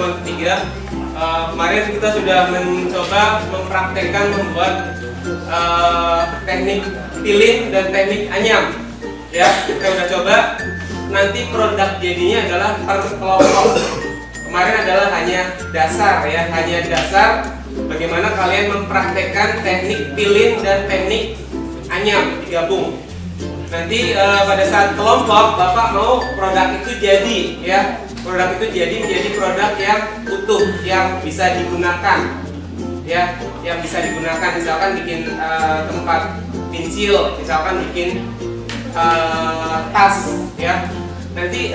pertemuan ketiga. Kemarin kita sudah mencoba mempraktekkan membuat teknik tilin dan teknik anyam. Ya, kita udah coba. Nanti produk jadinya adalah per kelompok. Kemarin adalah hanya dasar ya, hanya dasar bagaimana kalian mempraktekkan teknik tilin dan teknik anyam digabung. Nanti pada saat kelompok Bapak mau produk itu jadi ya, produk itu jadi menjadi produk yang utuh yang bisa digunakan ya, yang bisa digunakan misalkan bikin tempat pensil, misalkan bikin tas ya. Nanti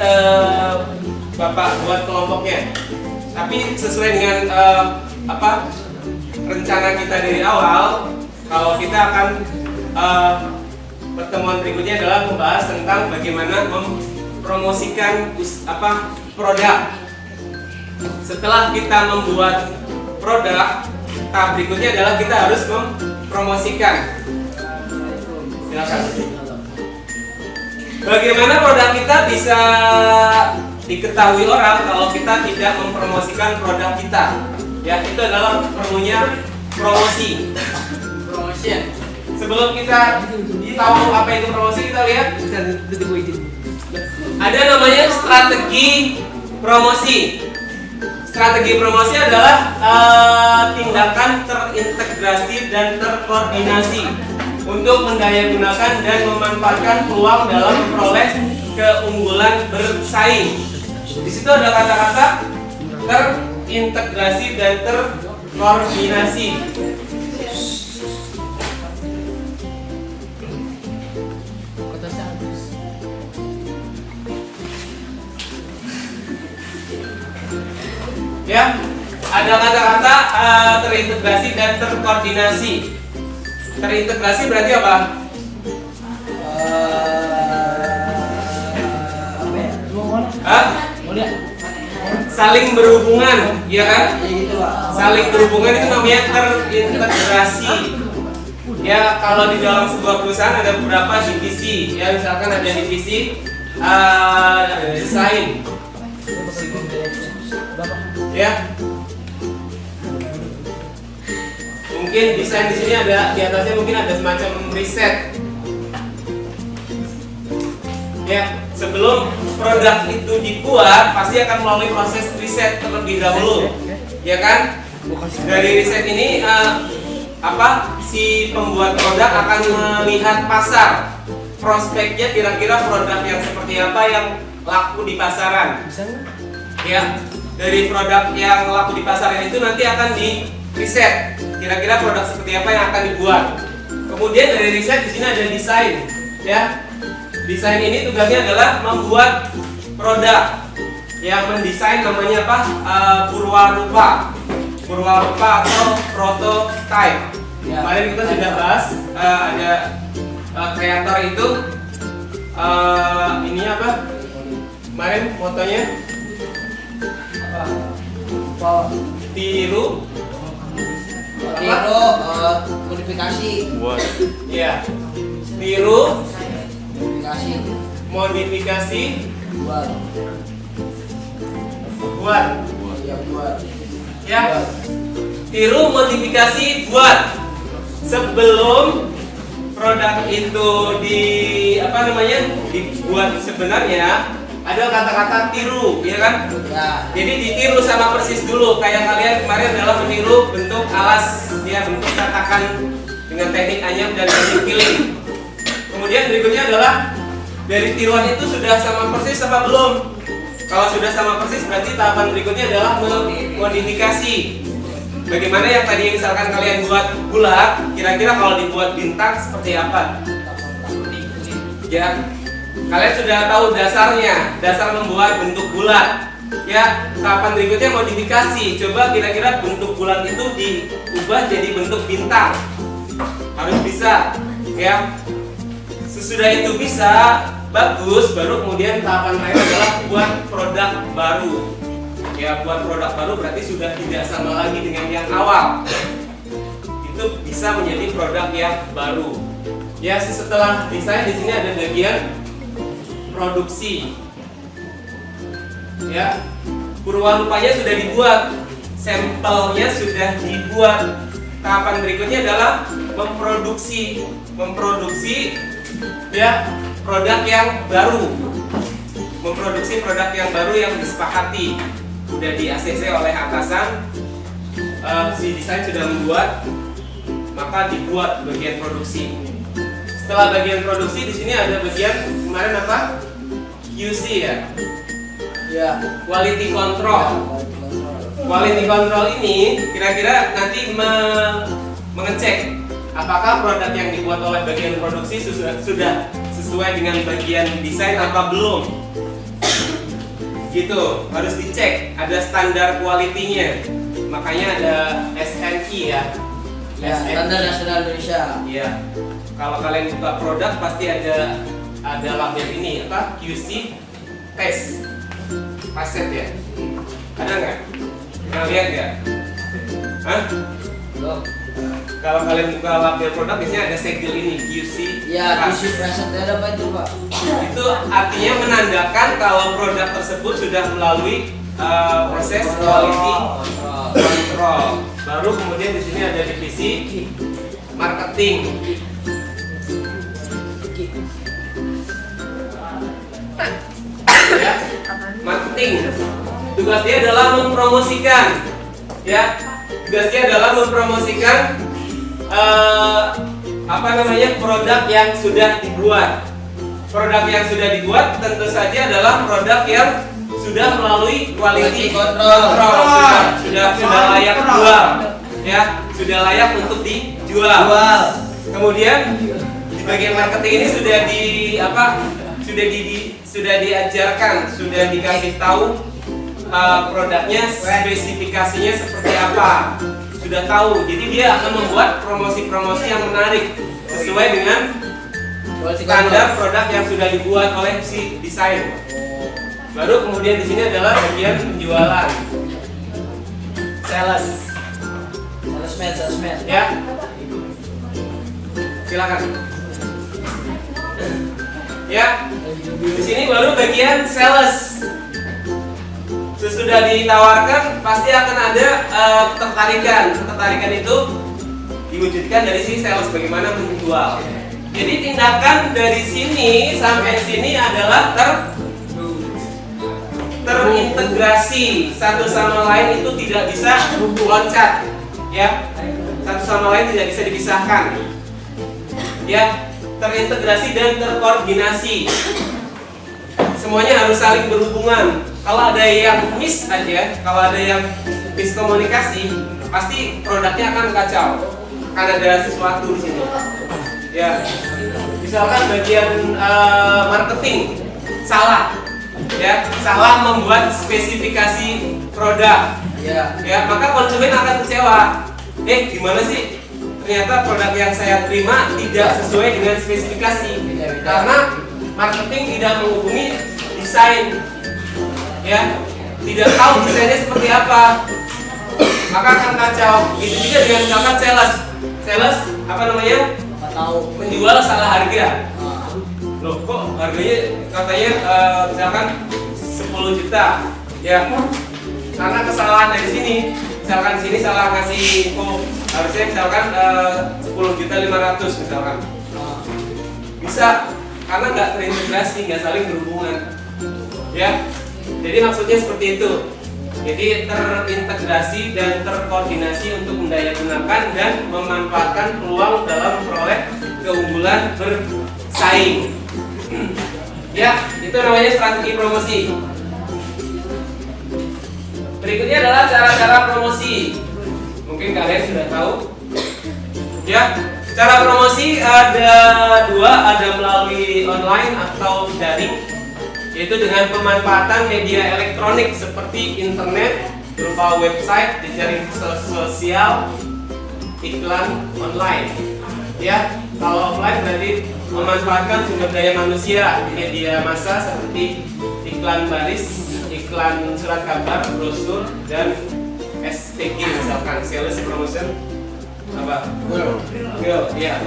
Bapak buat kelompoknya, tapi sesuai dengan rencana kita dari awal. Kalau kita akan pertemuan berikutnya adalah membahas tentang bagaimana mempromosikan produk. Setelah kita membuat produk, tahap berikutnya adalah kita harus mempromosikan. Silakan. Bagaimana produk kita bisa diketahui orang kalau kita tidak mempromosikan produk kita? Ya, itu adalah perlunya promosi. Promotion. Sebelum kita tahu apa itu promosi, kita lihat ada namanya strategi promosi. Strategi promosi adalah tindakan terintegrasi dan terkoordinasi untuk mendayagunakan dan memanfaatkan peluang dalam memperoleh keunggulan bersaing. Di situ ada kata-kata terintegrasi dan terkoordinasi. Ya, ada kata-kata terintegrasi dan terkoordinasi. Terintegrasi berarti apa? Saling berhubungan, ya kan? Saling berhubungan itu namanya terintegrasi. Ya, kalau di dalam sebuah perusahaan ada beberapa divisi. Ya, misalkan ada divisi desain. Ya, mungkin desain di sini ada, di atasnya mungkin ada semacam riset. Ya, sebelum produk itu dibuat pasti akan melalui proses riset terlebih dahulu, ya kan? Dari riset ini si pembuat produk akan melihat pasar, prospeknya kira-kira produk yang seperti apa yang laku di pasaran. Ya. Dari produk yang laku di pasaran itu nanti akan di riset. Kira-kira produk seperti apa yang akan dibuat. Kemudian dari riset di sini ada desain, ya. Desain ini tugasnya adalah membuat produk. Yang mendesain namanya apa? Purwarupa. Purwarupa atau prototype. Ya. Kemarin kita sudah bahas ada kreator itu ini apa? Kemarin fotonya tiru modifikasi. Ya, tiru modifikasi buat ya, tiru modifikasi buat. Sebelum produk itu dibuat sebenarnya ada kata-kata tiru, ya kan? Ya. Jadi ditiru sama persis dulu. Kayak kalian kemarin adalah meniru bentuk alas, ya, bentuk cetakan dengan teknik anyam dan teknik killing. Kemudian berikutnya adalah dari tiruan itu sudah sama persis apa belum? Kalau sudah sama persis berarti tahapan berikutnya adalah modifikasi. Bagaimana yang tadi misalkan kalian buat bulat, kira-kira kalau dibuat bintang seperti apa? Ya. Kalian sudah tahu dasarnya, dasar membuat bentuk bulat. Ya, tahapan berikutnya modifikasi. Coba kira-kira bentuk bulat itu diubah jadi bentuk bintang. Harus bisa, ya. Sesudah itu bisa, bagus, baru kemudian tahapan lain adalah buat produk baru. Ya, buat produk baru berarti sudah tidak sama lagi dengan yang awal. Itu bisa menjadi produk yang baru. Ya, setelah desain di sini ada bagian produksi. Ya. Purwanupanya sudah dibuat, sampelnya sudah dibuat. Tahapan berikutnya adalah memproduksi ya produk yang baru, memproduksi produk yang baru yang disepakati, sudah di ACC oleh atasan, si desain sudah membuat, maka dibuat bagian produksi. Setelah bagian produksi, di sini ada bagian kemarin apa? QC ya. Ya. Quality control. Quality control ini kira-kira nanti mengecek apakah produk yang dibuat oleh bagian produksi sudah sesuai dengan bagian desain apa belum. Gitu, harus dicek, ada standar quality-nya. Makanya ada SNI ya. Ya, standar nasional Indonesia. Iya. Kalau kalian buka produk pasti ada label ini apa? QC test. Paset ya? Ada nggak? Pernah lihat nggak? Hah? Belum. Kalau kalian buka label produk biasanya ada segel ini QC. Ya, QC presetnya ada apa itu, Pak? Itu artinya menandakan kalau produk tersebut sudah melalui proses quality control. Baru kemudian di sini ada divisi marketing. Ya, marketing. Tugas dia adalah mempromosikan. Ya, tugas dia adalah mempromosikan produk yang sudah dibuat. Produk yang sudah dibuat tentu saja adalah produk yang sudah melalui quality control. Sudah layak jual. Ya, sudah layak untuk dijual. Kemudian di bagian marketing ini sudah diajarkan, sudah dikasih tahu produknya, spesifikasinya seperti apa, sudah tahu. Jadi dia akan membuat promosi-promosi yang menarik sesuai dengan standar produk yang sudah dibuat oleh si desain. Baru kemudian di sini adalah bagian penjualan, salesman. Ya, silakan. Ya, di sini baru bagian sales. Sesudah ditawarkan pasti akan ada ketertarikan. Ketertarikan itu diwujudkan dari si sales bagaimana menjual. Jadi tindakan dari sini sampai sini adalah terintegrasi, satu sama lain itu tidak bisa loncat, ya, satu sama lain tidak bisa dipisahkan, ya, terintegrasi dan terkoordinasi. Semuanya harus saling berhubungan. Kalau ada yang miss aja, kalau ada yang miskomunikasi, pasti produknya akan kacau. Akan ada sesuatu di sini. Ya, misalkan bagian marketing salah, ya, salah membuat spesifikasi produk, ya, maka konsumen akan kecewa. Gimana sih? Ternyata produk yang saya terima tidak sesuai dengan spesifikasi, karena marketing tidak menghubungi desain, ya, tidak tahu desainnya seperti apa, maka akan kacau. Itu juga dengan misalkan sales tahu menjual salah harga. Loh, kok harganya katanya misalkan 10 juta, ya, karena kesalahan dari sini. Misalkan sini salah ngasih info, harusnya misalkan 10.500.000 misalkan. Bisa, karena nggak terintegrasi, nggak saling berhubungan, ya. Jadi maksudnya seperti itu. Jadi terintegrasi dan terkoordinasi untuk mendayagunakan dan memanfaatkan peluang dalam memperoleh keunggulan bersaing. Ya, itu namanya strategi promosi. Berikutnya adalah cara-cara promosi. Mungkin kalian sudah tahu. Ya, cara promosi ada dua, ada melalui online atau daring, yaitu dengan pemanfaatan media elektronik seperti internet berupa website, jejaring sosial, iklan online. Ya, kalau offline berarti memanfaatkan sumber daya manusia, media massa seperti iklan baris, iklan surat kabar, brosur, dan SPG misalkan sales promotion apa? Girl, ya.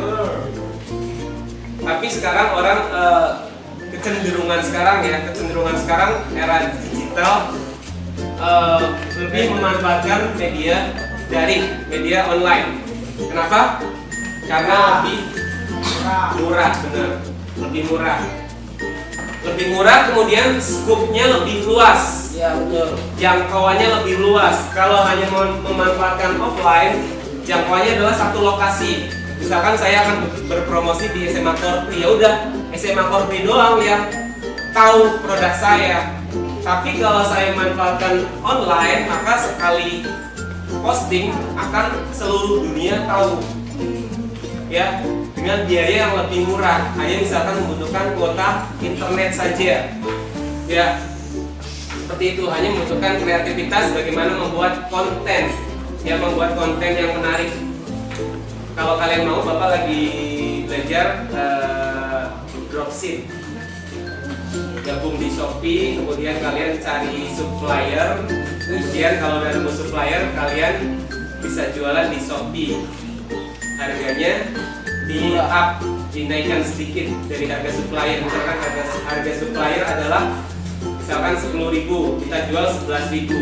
Tapi sekarang orang kecenderungan sekarang era digital lebih memanfaatkan media daring, media online. Kenapa? Karena lebih murah, benar. Lebih murah. Lebih murah, kemudian skupnya lebih luas. Ya betul. Jangkauannya lebih luas. Kalau hanya memanfaatkan offline, jangkauannya adalah satu lokasi. Misalkan saya akan berpromosi di SMA Korpri, ya udah SMA Korpri doang yang tahu produk saya. Tapi kalau saya manfaatkan online, maka sekali posting akan seluruh dunia tahu. Ya, dengan biaya yang lebih murah, hanya misalkan membutuhkan kuota internet saja. Ya, seperti itu, hanya membutuhkan kreativitas bagaimana membuat konten, ya, membuat konten yang menarik. Kalau kalian mau, Bapak lagi belajar dropship, gabung di Shopee, kemudian kalian cari supplier, kemudian kalau udah nemu supplier, kalian bisa jualan di Shopee. Harganya di up, dinaikkan sedikit dari harga supplier. Misalkan harga supplier adalah misalkan 10.000, kita jual 11.000.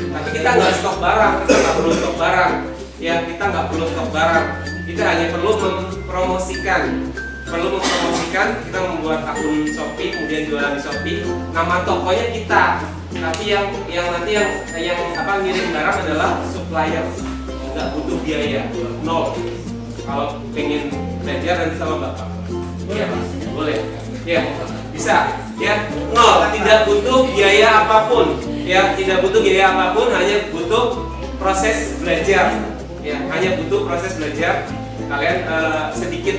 Tapi kita nggak stok barang, kita nggak perlu stok barang. Ya, kita nggak perlu stok barang. Kita hanya perlu mempromosikan. Kita membuat akun Shopee, kemudian jualan di Shopee. Nama tokonya kita. Tapi yang nanti yang ngirim barang adalah supplier. Nggak butuh biaya, nol. Kalau pengen belajar nanti sama Bapak, ya, boleh, ya, bisa, ya, nol, tidak butuh biaya apapun, ya, tidak butuh biaya apapun, hanya butuh proses belajar, ya, hanya butuh proses belajar. Kalian sedikit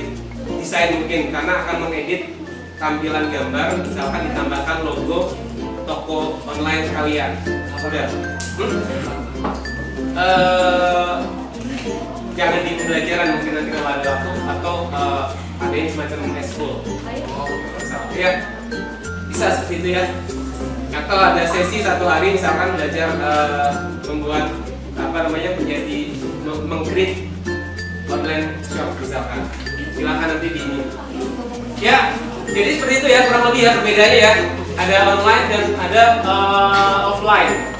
desain mungkin, karena akan mengedit tampilan gambar, misalkan ditambahkan logo toko online kalian, udah. Jangan di pembelajaran, mungkin nanti kalau ada waktu, atau ada yang semacam eskul, ya, bisa seperti itu, ya. Atau ada sesi satu hari misalkan belajar membuat menjadi meng-create online shop misalkan. Silakan nanti di ini. Ya, jadi seperti itu ya, kurang lebih ya perbedaannya ya. Ada online dan ada offline.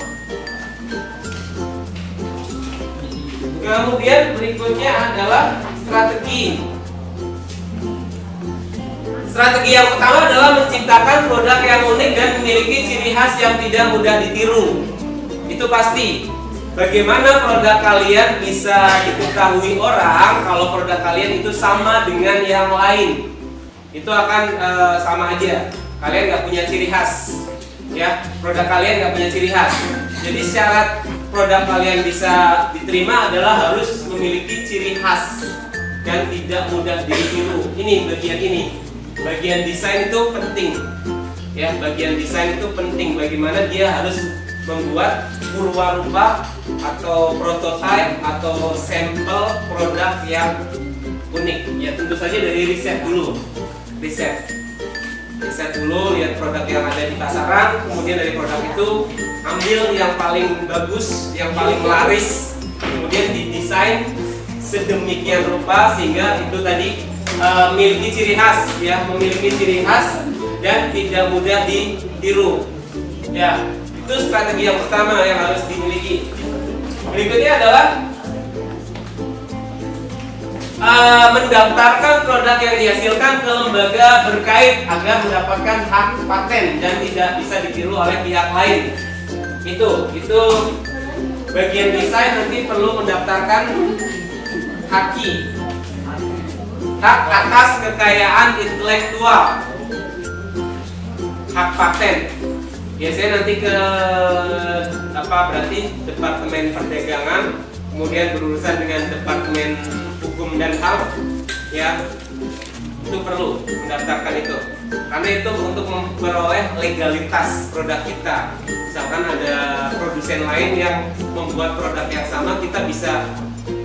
Kemudian berikutnya adalah strategi. Strategi yang pertama adalah menciptakan produk yang unik dan memiliki ciri khas yang tidak mudah ditiru. Itu pasti. Bagaimana produk kalian bisa diketahui orang kalau produk kalian itu sama dengan yang lain? Itu akan sama aja. Kalian nggak punya ciri khas, ya. Produk kalian nggak punya ciri khas. Jadi syarat produk kalian bisa diterima adalah harus memiliki ciri khas dan tidak mudah ditiru. Ini bagian ini. Bagian desain itu penting. Ya, bagian desain itu penting. Bagaimana dia harus membuat purwarupa atau prototipe atau sampel produk yang unik. Ya, tentu saja dari riset dulu. Riset dulu, lihat produk yang ada di pasaran, kemudian dari produk itu ambil yang paling bagus, yang paling laris, kemudian didesain sedemikian rupa sehingga itu tadi memiliki ciri khas, ya, memiliki ciri khas dan tidak mudah ditiru. Ya, itu strategi yang pertama yang harus dimiliki. Berikutnya adalah mendaftarkan produk yang dihasilkan ke lembaga berkait agar mendapatkan hak paten dan tidak bisa ditiru oleh pihak lain. Itu bagian desain nanti perlu mendaftarkan hak atas kekayaan intelektual, hak paten. Biasanya nanti ke berarti Departemen Perdagangan, kemudian berurusan dengan Departemen Hukum dan HAM, ya, itu perlu mendaftarkan itu karena itu untuk memperoleh legalitas produk kita. Misalkan ada produsen lain yang membuat produk yang sama, kita bisa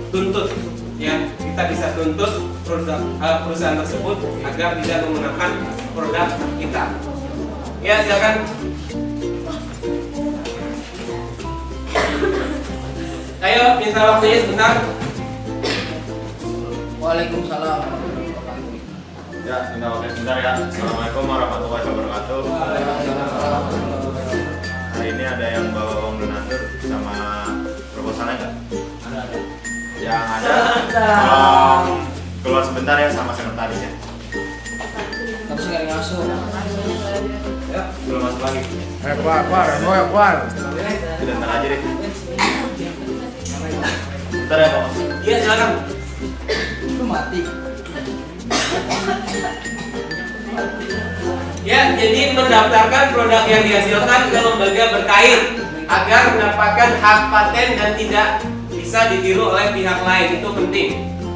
tuntut, ya, kita bisa tuntut perusahaan tersebut agar tidak menggunakan produk kita. Ya, silakan. Ayo, minta waktunya sebentar. Waalaikumsalam. Ya, minta waktu sebentar ya. Assalamualaikum warahmatullahi wabarakatuh. Hari ini ada yang bawa uang donasi proposalnya nggak? Ada. Yang ada, tolong keluar sebentar ya sama sekretaris ya. Tapi sih nggak masuk. Ya, belum masuk lagi. Keluar. Udah ntar aja deh. Bentar ya Pak. Iya, silakan. Itu mati. Ya, jadi mendaftarkan produk yang dihasilkan ke lembaga berkait agar mendapatkan hak paten dan tidak bisa ditiru oleh pihak lain. Itu penting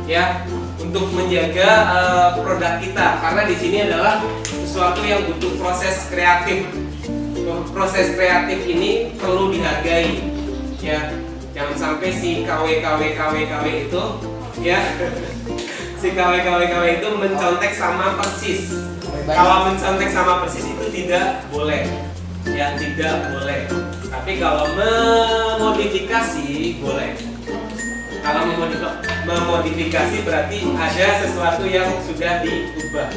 ya untuk menjaga produk kita, karena di sini adalah sesuatu yang butuh proses kreatif. Proses kreatif ini perlu dihargai ya. Jangan sampai si KW itu ya si KW itu mencontek sama persis. Kalau mencontek sama persis itu tidak boleh ya, tidak boleh. Tapi kalau memodifikasi boleh. Kalau memodifikasi berarti ada sesuatu yang sudah diubah,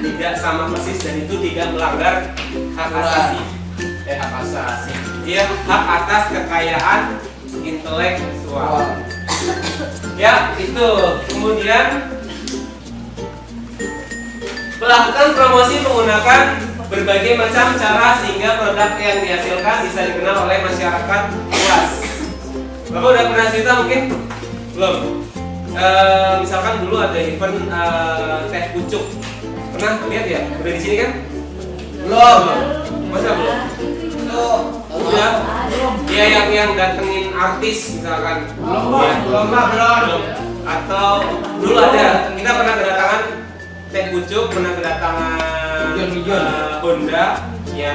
tidak sama persis, dan itu tidak melanggar hak asasi. Hak asasi. Dia hak atas kekayaan intelektual. Ya, itu. Kemudian melakukan promosi menggunakan berbagai macam cara sehingga produk yang dihasilkan bisa dikenal oleh masyarakat luas. Bapak udah pernah cerita mungkin? Belum? Misalkan dulu ada event teh pucuk. Pernah lihat ya? Udah di sini kan? Belum. Masa belum? Udah. Dia yang datengin artis misalkan. Belum. Atau dulu ada, kita pernah kedatangan teh pucuk, pernah kedatangan Honda, ya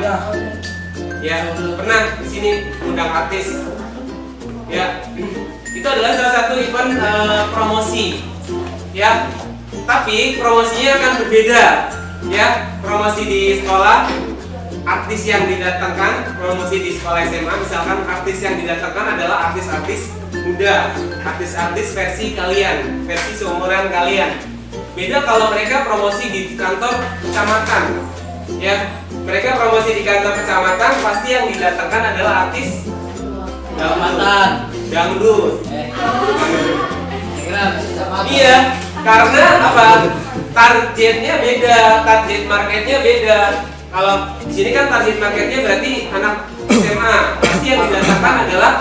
pernah di sini undang artis, ya itu adalah salah satu event promosi, ya. Tapi promosinya akan berbeda, ya. Promosi di sekolah, artis yang didatangkan, promosi di sekolah SMA, misalkan artis yang didatangkan adalah artis-artis muda, artis-artis versi kalian, versi seumuran kalian. Beda kalau mereka promosi di kantor kecamatan, ya. Mereka promosi di kantor kecamatan, pasti yang didatangkan adalah artis dangdut. Iya, karena apa? Targetnya beda, target marketnya beda. Kalau di sini kan target marketnya berarti anak SMA, pasti yang didatangkan adalah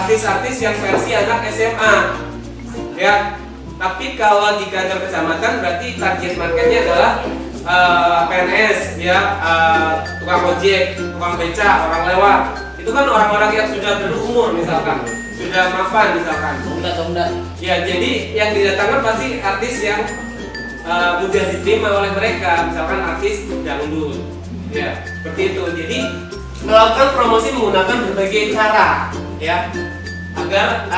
artis-artis yang versi anak SMA, ya. Tapi kalau di kantor kecamatan berarti target marketnya adalah PNS, ya, tukang ojek, tukang beca, orang lewat. Itu kan orang-orang yang sudah berumur misalkan, sudah mapan misalkan. Tunggu. Ya, jadi yang didatangkan pasti artis yang mudah diterima oleh mereka, misalkan artis dangdut. Ya, seperti itu. Jadi melakukan promosi menggunakan berbagai cara, ya. Agar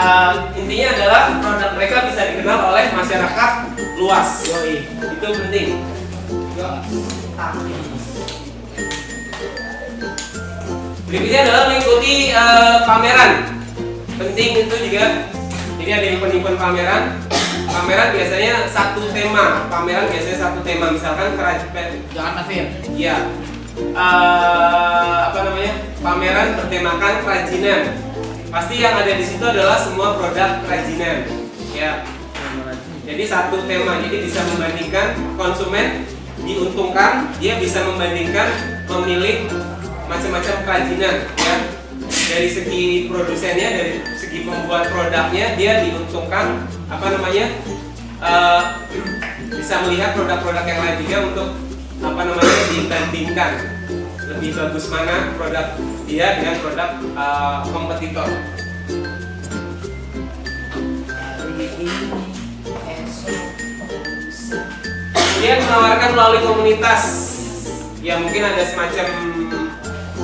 intinya adalah produk mereka bisa dikenal oleh masyarakat luas. Itu penting. Berikutnya adalah mengikuti pameran. Penting itu juga. Jadi ada event-event pameran. Pameran biasanya satu tema. Misalkan kerajaan. Jangan kafir. Iya. Pameran bertemakan kerajinan. Pasti yang ada di situ adalah semua produk kerajinan, ya. Jadi satu tema, jadi bisa membandingkan, konsumen diuntungkan, dia bisa membandingkan memilih macam-macam kerajinan, ya. Dari segi produsennya, dari segi pembuat produknya, dia diuntungkan, bisa melihat produk-produk yang lain juga untuk dibandingkan. Lebih bagus mana produk dia dengan produk kompetitor. Kemudian menawarkan melalui komunitas. Ya, mungkin ada semacam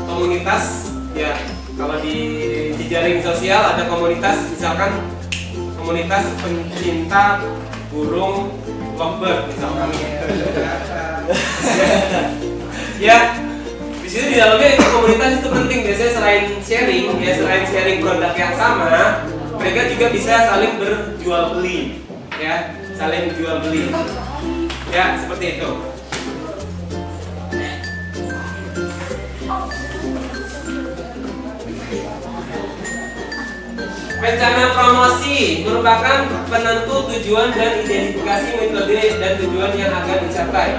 komunitas, ya. Kalau di jaring sosial ada komunitas, misalkan komunitas pencinta burung lovebird misalkan. Ya. Di situ di dalamnya itu komunitas itu penting, biasanya selain sharing produk yang sama, mereka juga bisa saling berjual beli, ya, saling jual beli, ya, seperti itu. Rencana promosi merupakan penentu tujuan dan identifikasi metode dan tujuan yang akan dicapai.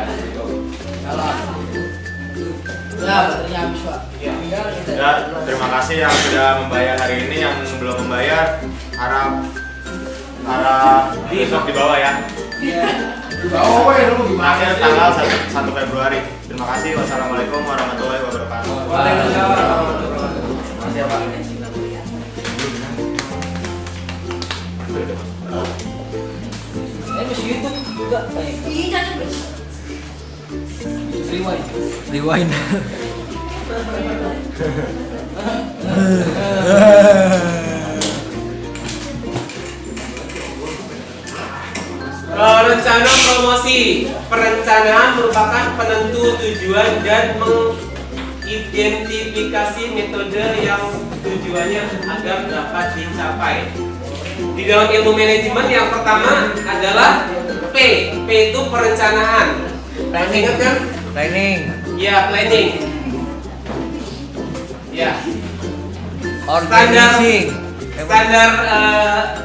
Salah. Ya, baterainya habis, Pak. Ya. Ya, terima kasih yang sudah membayar hari ini, yang belum membayar harap besok di bawah ya. Oh, weh, lu gimana Akhir sih? tanggal 1 Februari. Terima kasih. Wassalamualaikum warahmatullahi wabarakatuh. Waalaikumsalam warahmatullahi wabarakatuh. Makasih ya, Pak. Ini masih YouTube juga. Rewind. Rewind. Rencana promosi. Perencanaan merupakan penentu tujuan dan mengidentifikasi metode yang tujuannya agar dapat dicapai. Di dalam ilmu manajemen yang pertama adalah P. P itu perencanaan. Masih ingat kan? Planning. Ya, planning. Ya. Organizing. Standar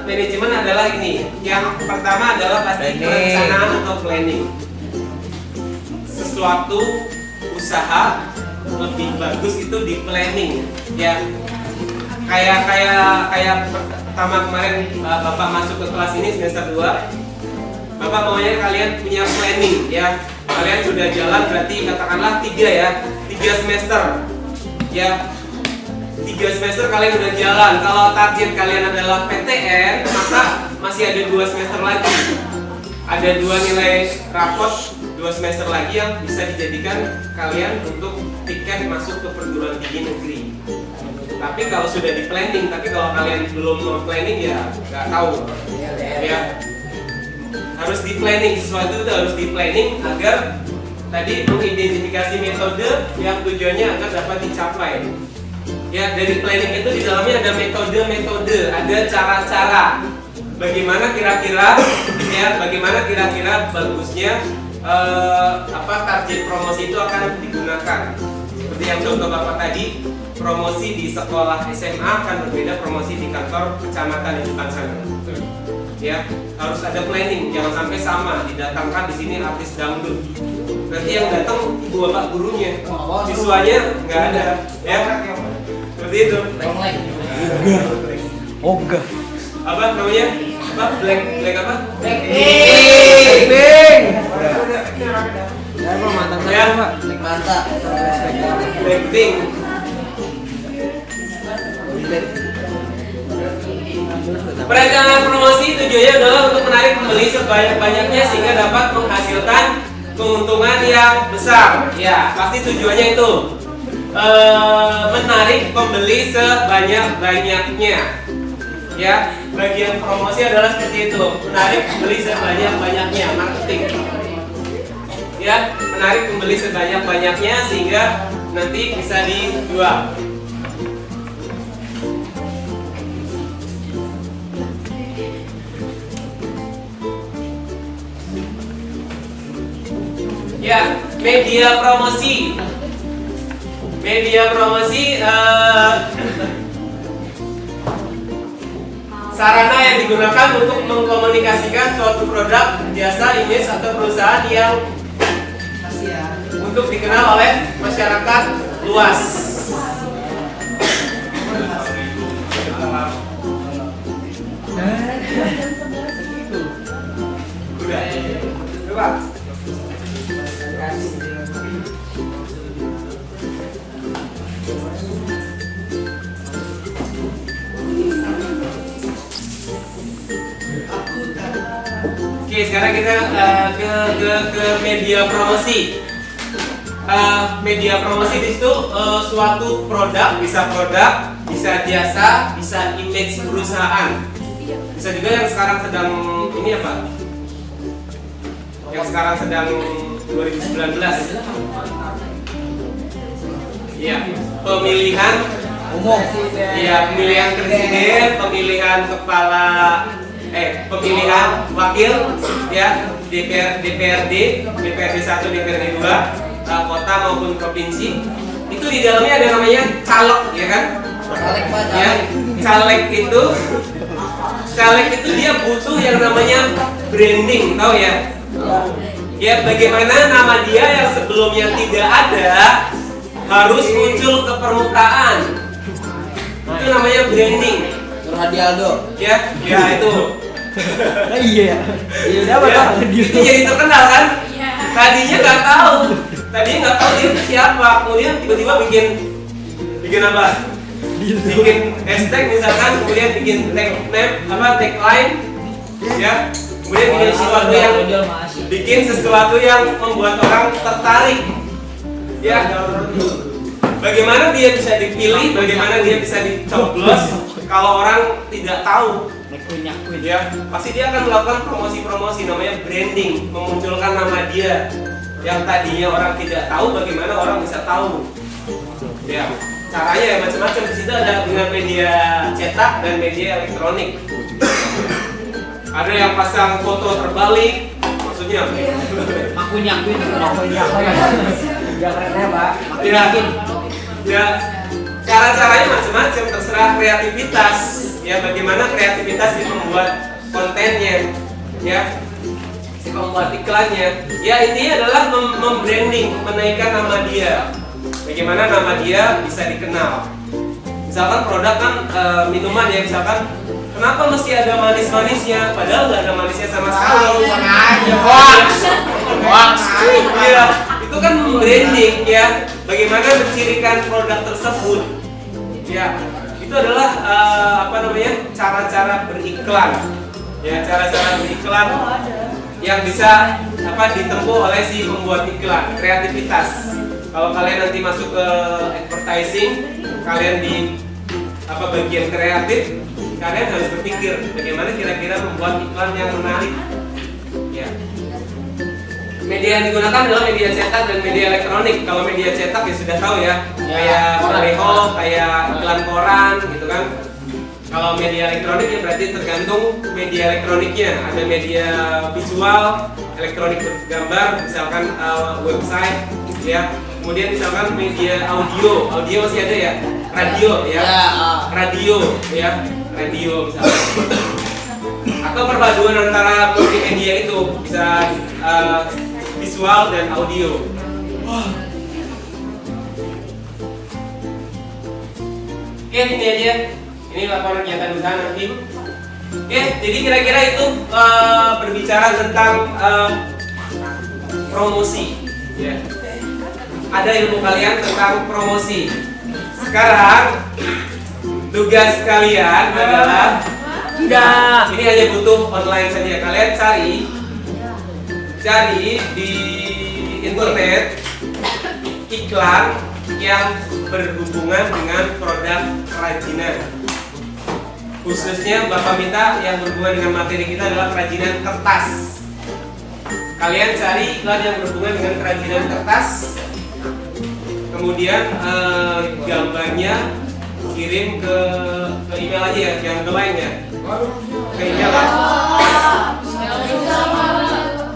manajemen adalah ini. Yang pertama adalah pasti Planning. perencanaan atau planning. Sesuatu usaha lebih bagus itu di planning. Ya. Kayak pertama kemarin Bapak masuk ke kelas ini semester 2. Bapak maunya kalian punya planning ya. Kalian sudah jalan berarti katakanlah 3 ya. 3 semester. Ya. 3 semester kalian udah jalan. Kalau target kalian adalah PTN, maka masih ada 2 semester lagi. Ada 2 nilai rapot 2 semester lagi yang bisa dijadikan kalian untuk tiket masuk ke perguruan tinggi negeri. Tapi kalau sudah di planning, tapi kalau kalian belum planning ya nggak tahu. Ya, harus di planning, sesuatu itu harus di planning agar tadi mengidentifikasi metode yang tujuannya agar dapat dicapai. Ya, dari planning itu di dalamnya ada metode-metode, ada cara-cara. Bagaimana kira-kira bagusnya target promosi itu akan digunakan. Seperti yang contoh Bapak tadi, promosi di sekolah SMA akan berbeda promosi di kantor kecamatan di depan sana. Ya, harus ada planning, jangan sampai sama didatangkan di sini artis dangdut. Berarti yang datang ibu bapak gurunya, siswanya nggak ada. Ya, seperti itu. Ogah. Apa namanya? Apa? Black apa? Blackpink. Ya, Pak, mantap Ya. sekali, Pak. Mantap. Blackpink. Perencanaan promosi tujuannya adalah untuk menarik pembeli sebanyak-banyaknya sehingga dapat menghasilkan keuntungan yang besar. Ya, pasti tujuannya itu menarik pembeli sebanyak-banyaknya. Ya, bagian promosi adalah seperti itu, menarik pembeli sebanyak-banyaknya, marketing. Ya, menarik pembeli sebanyak-banyaknya sehingga nanti bisa dijual. Ya, media promosi. Media promosi sarana yang digunakan untuk mengkomunikasikan suatu produk, jasa, image atau perusahaan yang untuk dikenal oleh masyarakat luas. Udah. Coba. Oke, sekarang kita ke media promosi. Media promosi di situ suatu produk, bisa jasa, bisa image perusahaan. Bisa juga yang sekarang sedang ini apa? Yang sekarang sedang 2019. Iya, pemilihan Umum. iya, pemilihan presiden, pemilihan pemilihan wakil ya, DPRD 1, DPRD 2, kota maupun provinsi. Itu di dalamnya ada namanya caleg, ya kan? Caleg Pak, Ya, caleg itu dia butuh yang namanya branding, tahu ya? Ya, bagaimana nama dia yang sebelumnya tidak ada harus muncul ke permukaan. Itu namanya branding. Nur Hadi Aldo. Ya, itu. Nah, iya. Iya udah apa Ya, Pak? itu jadi terkenal kan? Tadinya nggak tahu dia itu siapa. Kemudian tiba-tiba bikin apa? Bikin hashtag misalkan, kemudian bikin tagline, ya. Kemudian bikin sesuatu yang membuat orang tertarik. Ya. Bagaimana dia bisa dipilih? Bagaimana dia bisa dicoblos kalau orang tidak tahu? Ya, pasti dia akan melakukan promosi-promosi, namanya branding, memunculkan nama dia yang tadinya orang tidak tahu. Bagaimana orang bisa tahu? Ya, caranya ya macam-macam. Di situ ada dengan media cetak dan media elektronik. Ada yang pasang foto terbalik, maksudnya apa? Nyakuin. Ya kerennya Pak. Ya, cara-caranya macam-macam, terserah kreativitas. Ya, bagaimana kreativitas itu membuat kontennya, ya, membuat iklannya. Ya, intinya adalah membranding, menaikkan nama dia. Bagaimana nama dia bisa dikenal. Misalkan produk kan minuman ya, misalkan kenapa mesti ada manis-manisnya, padahal nggak ada manisnya sama sekali. Hoax. Iya, itu kan branding ya. Bagaimana mencirikan produk tersebut. Ya, itu adalah cara-cara beriklan. Ya, cara-cara beriklan yang bisa ditempuh oleh si pembuat iklan, kreativitas. Kalau kalian nanti masuk ke advertising, kalian di bagian kreatif, kalian harus berpikir bagaimana kira-kira membuat iklan yang menarik. Ya. Media yang digunakan adalah media cetak dan media elektronik. Kalau media cetak ya sudah tahu ya, kayak baliho, kayak iklan koran gitu kan. Kalau media elektronik ya berarti tergantung media elektroniknya. Ada media visual, elektronik bergambar, misalkan website, ya. Kemudian misalkan media audio masih ada ya, radio ya, radio misalkan. Atau perpaduan antara multimedia itu bisa visual dan audio. Oke, ini aja. Ini laporan kegiatan usaha nanti. Oke, jadi kira-kira itu berbicara tentang promosi. Ya. Ada ilmu kalian tentang promosi. Sekarang tugas kalian adalah ini hanya butuh online saja. Kalian cari di internet iklan yang berhubungan dengan produk kerajinan. Khususnya Bapak minta yang berhubungan dengan materi kita adalah kerajinan kertas. Kalian cari iklan yang berhubungan dengan kerajinan kertas. Kemudian gambarnya kirim ke email aja ya, jangan ke line ya. Ke email lah.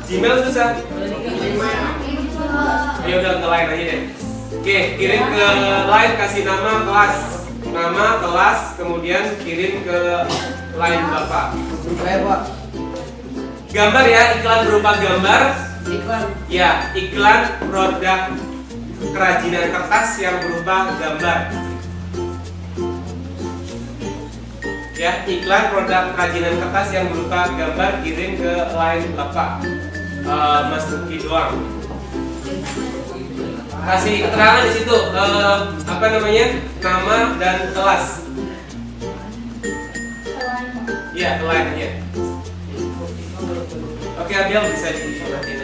Gmail susah. Ya udah ke line aja deh. Oke, kirim ke line, kasih nama kelas, kemudian kirim ke line Bapak. Gambar ya, iklan berupa gambar. Ya, iklan produk kerajinan kertas yang berupa gambar. Ya, iklan produk kerajinan kertas yang berupa gambar kirim ke line Bapak. Mas Duki doang. Kasih keterangan di situ nama dan kelas. Ya, line aja. Oke, Abiel bisa diperhatiin.